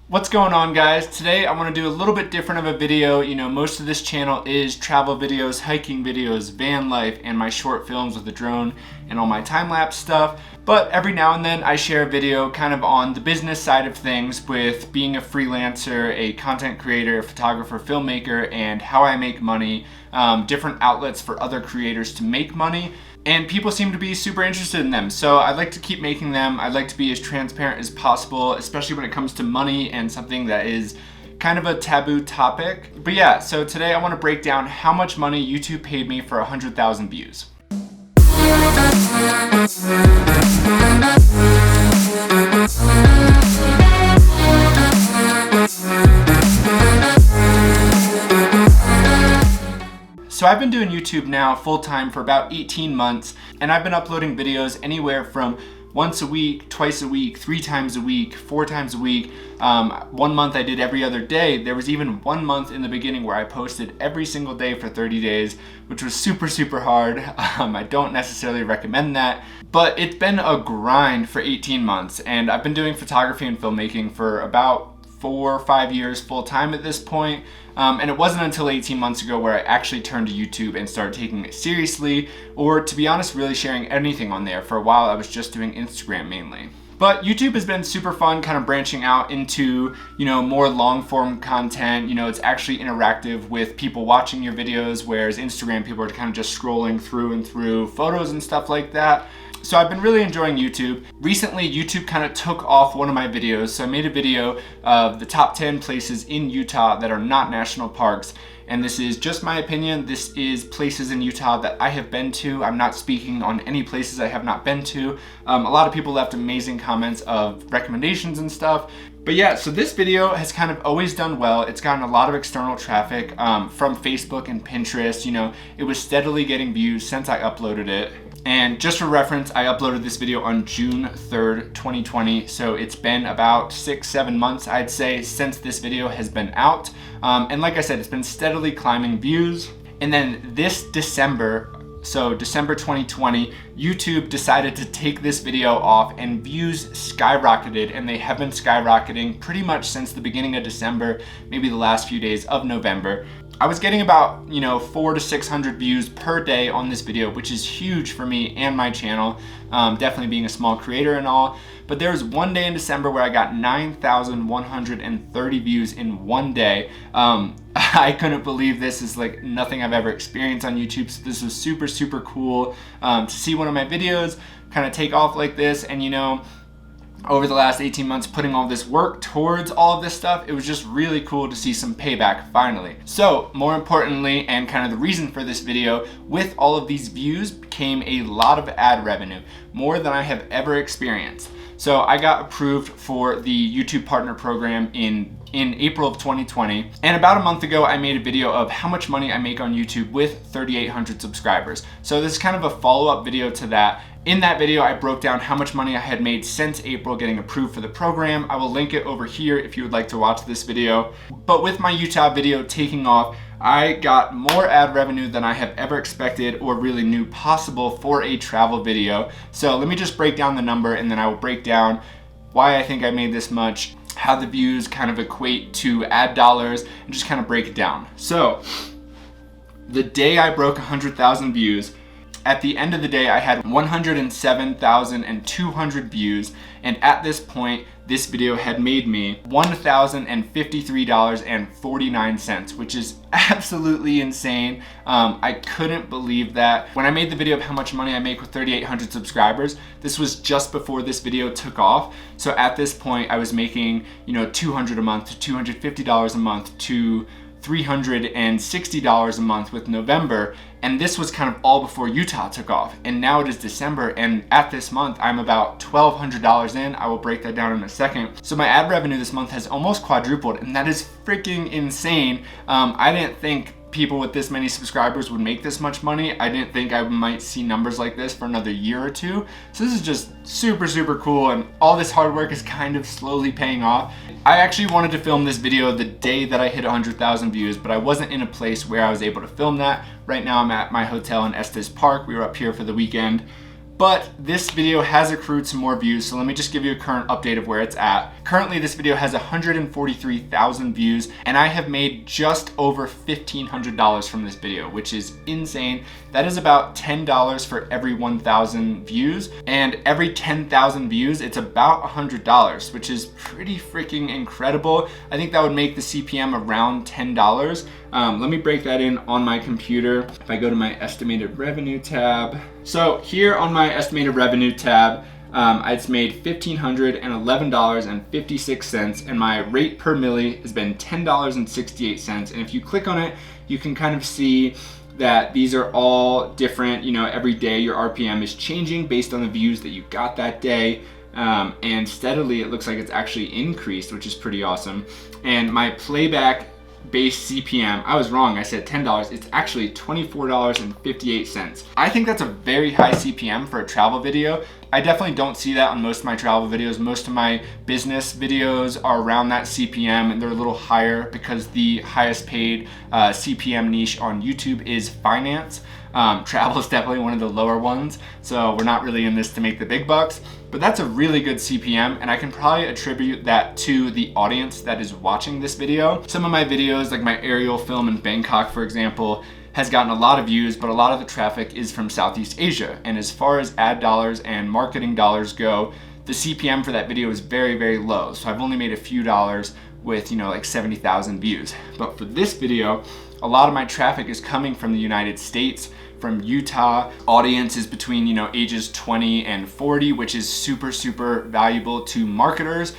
What's going on, guys? Today I want to do a little bit different of a video. Most of this channel is travel videos, hiking videos, van life, and my short films with the drone and all my time-lapse stuff. But every now and then I share a video kind of on the business side of things with being a freelancer, a content creator, photographer, filmmaker, and how I make money, different outlets for other creators to make money. And people seem to be super interested in them. So I'd like to keep making them. I'd like to be as transparent as possible, especially when it comes to money and something that is kind of a taboo topic. But yeah, so today I want to break down how much money YouTube paid me for 100,000 views. So I've been doing YouTube now full-time for about 18 months, and I've been uploading videos anywhere from once a week, twice a week, 3 times a week, 4 times a week. 1 month I did every other day. There was even 1 month in the beginning where I posted every single day for 30 days, which was super hard. I don't necessarily recommend that, but it's been a grind for 18 months, and I've been doing photography and filmmaking for about 4 or 5 years full-time at this point. And it wasn't until 18 months ago where I actually turned to YouTube and started taking it seriously, or to be honest, really sharing anything on there. For a while I was just doing Instagram mainly. But YouTube has been super fun, kind of branching out into, more long form content. It's actually interactive with people watching your videos, whereas Instagram people are kind of just scrolling through and through photos and stuff like that. So I've been really enjoying YouTube. Recently, YouTube kind of took off one of my videos. So I made a video of the top 10 places in Utah that are not national parks. And this is just my opinion. This is places in Utah that I have been to. I'm not speaking on any places I have not been to. A lot of people left amazing comments of recommendations and stuff. But yeah, so this video has kind of always done well. It's gotten a lot of external traffic from Facebook and Pinterest. It was steadily getting views since I uploaded it. And just for reference, I uploaded this video on June 3rd, 2020. So it's been about 6-7 months, I'd say, since this video has been out. And like I said, it's been steadily climbing views. And then this December, so December 2020, YouTube decided to take this video off, and views skyrocketed, and they have been skyrocketing pretty much since the beginning of December, maybe the last few days of November. I was getting about 400 to 600 views per day on this video, which is huge for me and my channel, definitely being a small creator and all. But there was one day in December where I got 9,130 views in one day. I couldn't believe this. Is like nothing I've ever experienced on YouTube. So this was super cool to see one of my videos kind of take off like this. And over the last 18 months putting all this work towards all of this stuff, it was just really cool to see some payback finally. So more importantly, and kind of the reason for this video, with all of these views came a lot of ad revenue, more than I have ever experienced. So I got approved for the YouTube Partner Program in April of 2020. And about a month ago, I made a video of how much money I make on YouTube with 3,800 subscribers. So this is kind of a follow-up video to that. In that video, I broke down how much money I had made since April getting approved for the program. I will link it over here if you would like to watch this video. But with my Utah video taking off, I got more ad revenue than I have ever expected or really knew possible for a travel video. So let me just break down the number, and then I will break down why I think I made this much, how the views kind of equate to ad dollars, and just kind of break it down. So the day I broke 100,000 views, at the end of the day, I had 107,200 views, and at this point, this video had made me $1,053.49, which is absolutely insane. I couldn't believe that. When I made the video of how much money I make with 3,800 subscribers, this was just before this video took off. So at this point, I was making, $200 a month to $250 a month to $360 a month with November, and this was kind of all before Utah took off. And now it is December, and at this month I'm about $1,200 in. I will break that down in a second. So my ad revenue this month has almost quadrupled, and that is freaking insane. I didn't think people with this many subscribers would make this much money. I didn't think I might see numbers like this for another year or two. So this is just super cool, and all this hard work is kind of slowly paying off. I actually wanted to film this video the day that I hit 100,000 views, but I wasn't in a place where I was able to film that. Right now I'm at my hotel in Estes Park. We were up here for the weekend. But this video has accrued some more views, so let me just give you a current update of where it's at. Currently, this video has 143,000 views, and I have made just over $1,500 from this video, which is insane. That is about $10 for every 1,000 views, and every 10,000 views, it's about $100, which is pretty freaking incredible. I think that would make the CPM around $10. Let me break that in on my computer. If I go to my estimated revenue tab. So here on my estimated revenue tab, it's made $1,511.56, and my rate per milli has been $10.68. And if you click on it, you can kind of see that these are all different. You know, every day your RPM is changing based on the views that you got that day. And steadily it looks like it's actually increased, which is pretty awesome. And my playback base CPM, I was wrong, I said $10, it's actually $24.58. I think that's a very high CPM for a travel video. I definitely don't see that on most of my travel videos. Most of my business videos are around that CPM, and they're a little higher because the highest paid CPM niche on YouTube is finance. Travel is definitely one of the lower ones, so we're not really in this to make the big bucks, but that's a really good CPM, and I can probably attribute that to the audience that is watching this video. Some of my videos, like my aerial film in Bangkok, for example, has gotten a lot of views, but a lot of the traffic is from Southeast Asia. And as far as ad dollars and marketing dollars go, the CPM for that video is very, very low. So I've only made a few dollars with, you know, like 70,000 views. But for this video, a lot of my traffic is coming from the United States, from Utah. Audience is between, you know, ages 20 and 40, which is super, super valuable to marketers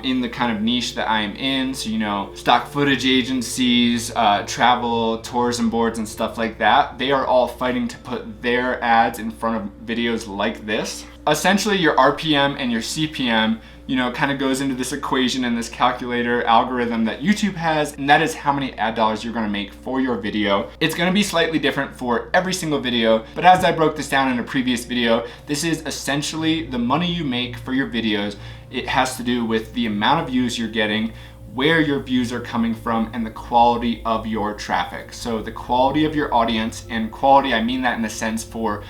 in the kind of niche that I am in. So, you know, stock footage agencies, travel, tourism boards and stuff like that. They are all fighting to put their ads in front of videos like this. Essentially, your RPM and your CPM, you know, kind of goes into this equation and this calculator algorithm that YouTube has, and that is how many ad dollars you're gonna make for your video. It's gonna be slightly different for every single video, but as I broke this down in a previous video, this is essentially the money you make for your videos. It has to do with the amount of views you're getting, where your views are coming from, and the quality of your traffic. So the quality of your audience, and quality, I mean that in the sense for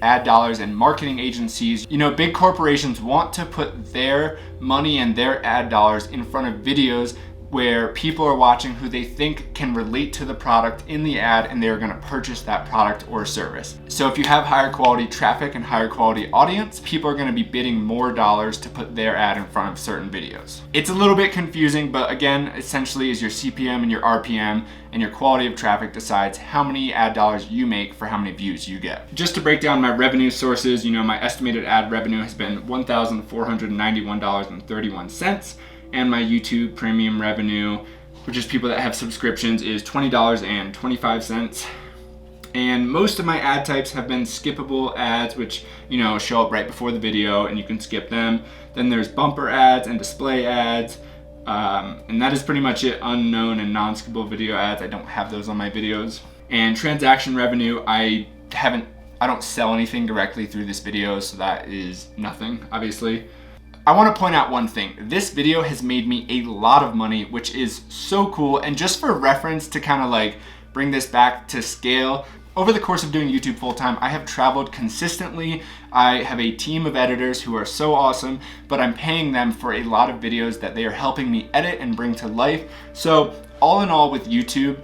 ad dollars and marketing agencies. You know, big corporations want to put their money and their ad dollars in front of videos where people are watching who they think can relate to the product in the ad, and they're gonna purchase that product or service. So if you have higher quality traffic and higher quality audience, people are gonna be bidding more dollars to put their ad in front of certain videos. It's a little bit confusing, but again, essentially is your CPM and your RPM and your quality of traffic decides how many ad dollars you make for how many views you get. Just to break down my revenue sources, you know, my estimated ad revenue has been $1,491.31. And my YouTube premium revenue, which is people that have subscriptions, is $20.25. And most of my ad types have been skippable ads, which, you know, show up right before the video and you can skip them. Then there's bumper ads and display ads. And that is pretty much it. Unknown and non-skippable video ads, I don't have those on my videos. And transaction revenue, I don't sell anything directly through this video, so that is nothing, obviously. I want to point out one thing. This video has made me a lot of money, which is so cool. And just for reference, to kind of like bring this back to scale, over the course of doing YouTube full time, I have traveled consistently. I have a team of editors who are so awesome, but I'm paying them for a lot of videos that they are helping me edit and bring to life. So all in all with YouTube,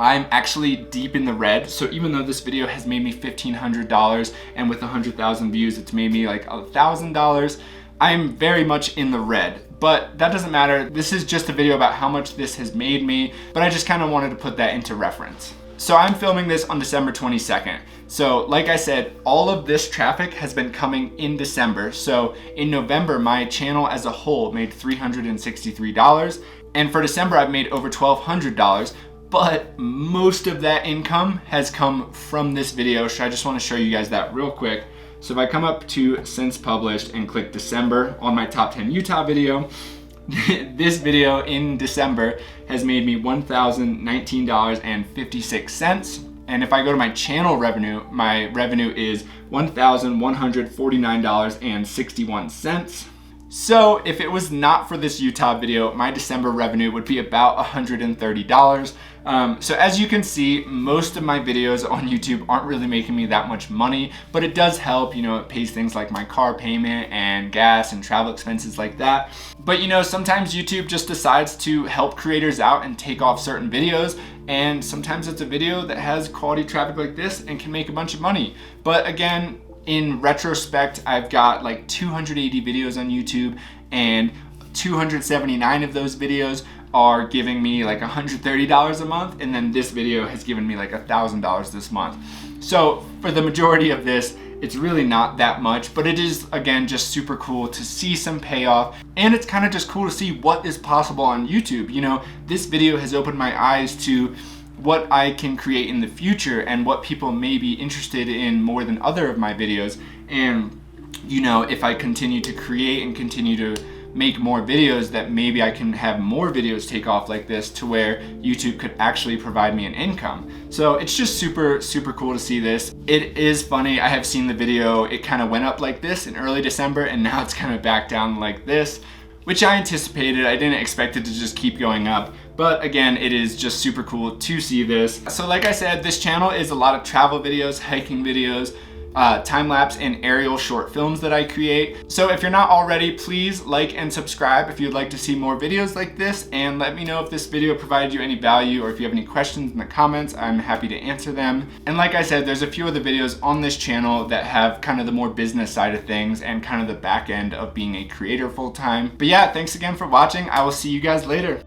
I'm actually deep in the red. So even though this video has made me $1,500, and with 100,000 views, it's made me like $1,000, I'm very much in the red, but that doesn't matter. This is just a video about how much this has made me, but I just kind of wanted to put that into reference. So I'm filming this on December 22nd. So like I said, all of this traffic has been coming in December. So in November, my channel as a whole made $363. And for December, I've made over $1,200. But most of that income has come from this video. So I just want to show you guys that real quick. So if I come up to since published and click December on my top 10 Utah video, this video in December has made me $1,019.56. And if I go to my channel revenue, my revenue is $1,149.61. So if it was not for this Utah video, my December revenue would be about $130. So as you can see, most of my videos on YouTube aren't really making me that much money, but it does help, you know, it pays things like my car payment and gas and travel expenses like that. But you know, sometimes YouTube just decides to help creators out and take off certain videos, and sometimes it's a video that has quality traffic like this and can make a bunch of money. But again, in retrospect, I've got like 280 videos on YouTube, and 279 of those videos are giving me like $130 a month, and then this video has given me like $1,000 this month. So for the majority of this, it's really not that much, but it is, again, just super cool to see some payoff, and it's kind of just cool to see what is possible on YouTube. You know, this video has opened my eyes to what I can create in the future and what people may be interested in more than other of my videos. And you know, if I continue to create and continue to make more videos, that maybe I can have more videos take off like this to where YouTube could actually provide me an income. So it's just super cool to see this. It is funny, I have seen the video, it kind of went up like this in early December, and now it's kind of back down like this, which I anticipated. I didn't expect it to just keep going up. But again, it is just super cool to see this. So like I said, this channel is a lot of travel videos, hiking videos, time-lapse and aerial short films that I create. So if you're not already, please like and subscribe if you'd like to see more videos like this, and let me know if this video provided you any value, or if you have any questions in the comments. I'm happy to answer them. And like I said, there's a few other videos on this channel that have kind of the more business side of things and kind of the back end of being a creator full-time. But yeah, thanks again for watching. I will see you guys later.